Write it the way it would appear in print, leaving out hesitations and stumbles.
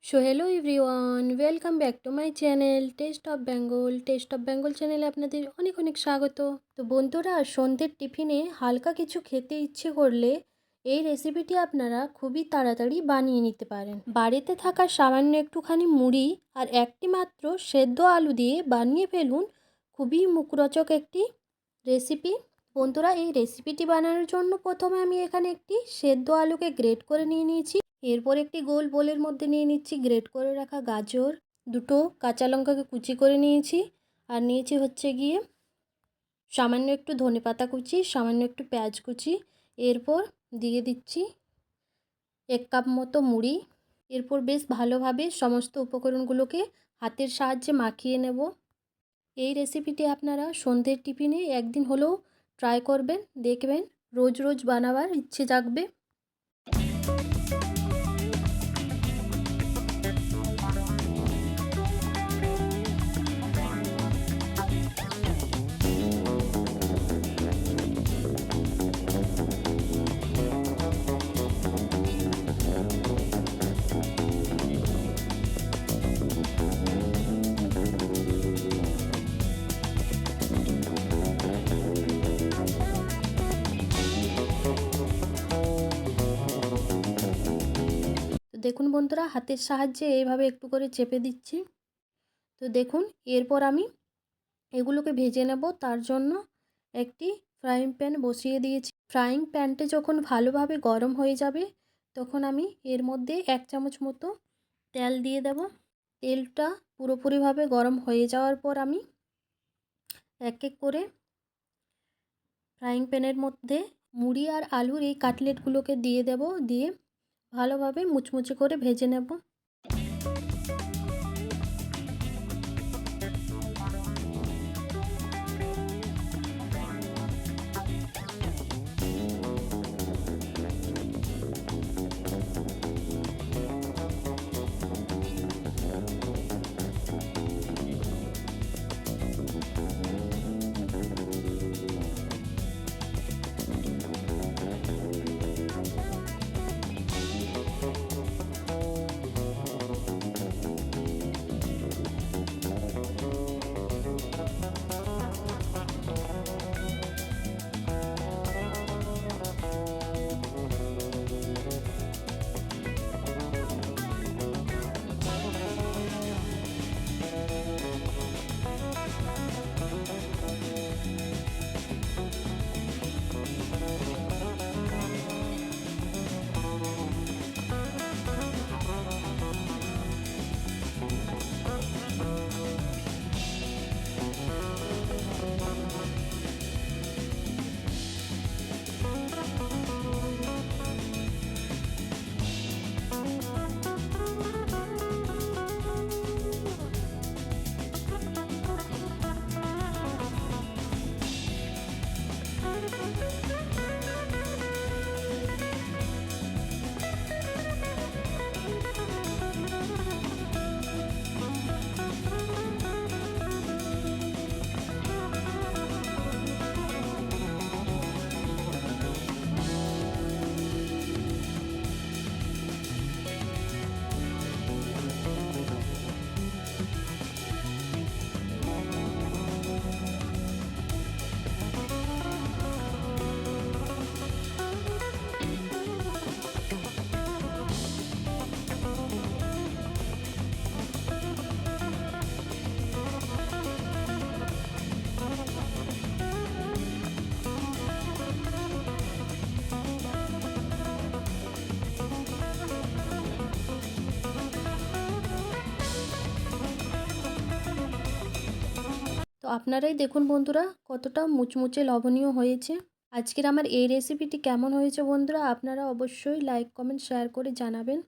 So hello everyone, welcome back to my channel test of Bengal চ্যানেলে আপনাদের অনেক অনেক স্বাগত। তো বন্ধুরা, সন্ধ্যের টিফিনে হালকা কিছু খেতে ইচ্ছে করলে এই রেসিপিটি আপনারা খুবই তাড়াতাড়ি বানিয়ে নিতে পারেন। বাড়িতে থাকা সামান্য একটুখানি মুড়ি আর একটি মাত্র সেদ্ধ আলু দিয়ে বানিয়ে ফেলুন খুবই মুখরোচক একটি রেসিপি। বন্ধুরা, এই রেসিপিটি বানানোর জন্য প্রথমে আমি এখানে একটি সেদ্ধ আলুকে গ্রেট করে নিয়েছি। এরপর একটি গোল বোলের মধ্যে নিয়ে নিচ্ছি গ্রেট করে রাখা গাজর, দুটো কাঁচা লঙ্কাকে কুচি করে নিয়েছি, আর নিয়েছি হচ্ছে গিয়ে সামান্য একটু ধনেপাতা কুচি, সামান্য একটু পেঁয়াজ কুচি। এরপর দিয়ে দিচ্ছি 1 কাপ মতো মুড়ি। এরপর বেশ ভালোভাবে সমস্ত উপকরণগুলোকে হাতের সাহায্যে মাখিয়ে নেব। এই রেসিপিটি আপনারা সন্ধ্যের টিফিনে একদিন হলেও ট্রাই করবেন, দেখবেন রোজ রোজ বানাবার ইচ্ছে জাগবে। তো দেখুন বন্ধুরা, হাতের সাহায্যে এইভাবে একটু করে চেপে দিচ্ছি। তো দেখুন, এরপর আমি এগুলোকে ভেজে নেব। তার জন্য একটি ফ্রাইং প্যান বসিয়ে দিয়েছি। ফ্রাইং প্যানটা যখন ভালোভাবে গরম হয়ে যাবে তখন আমি এর মধ্যে 1 চামচ মতো তেল দিয়ে দেব। তেলটা পুরোপুরিভাবে গরম হয়ে যাওয়ার পর আমি এক এক করে ফ্রাইং প্যানের মধ্যে মুড়ি আর আলুর এই কাটলেটগুলোকে দিয়ে দেব। দিয়ে ভালোভাবে মুচমুচে করে ভেজে নেব। তো আপনারাই দেখুন বন্ধুরা কতটা মুচমুচে লবণীয় হয়েছে। আজকের আমার এই রেসিপিটি কেমন হয়েছে বন্ধুরা, আপনারা অবশ্যই লাইক কমেন্ট শেয়ার করে জানাবেন।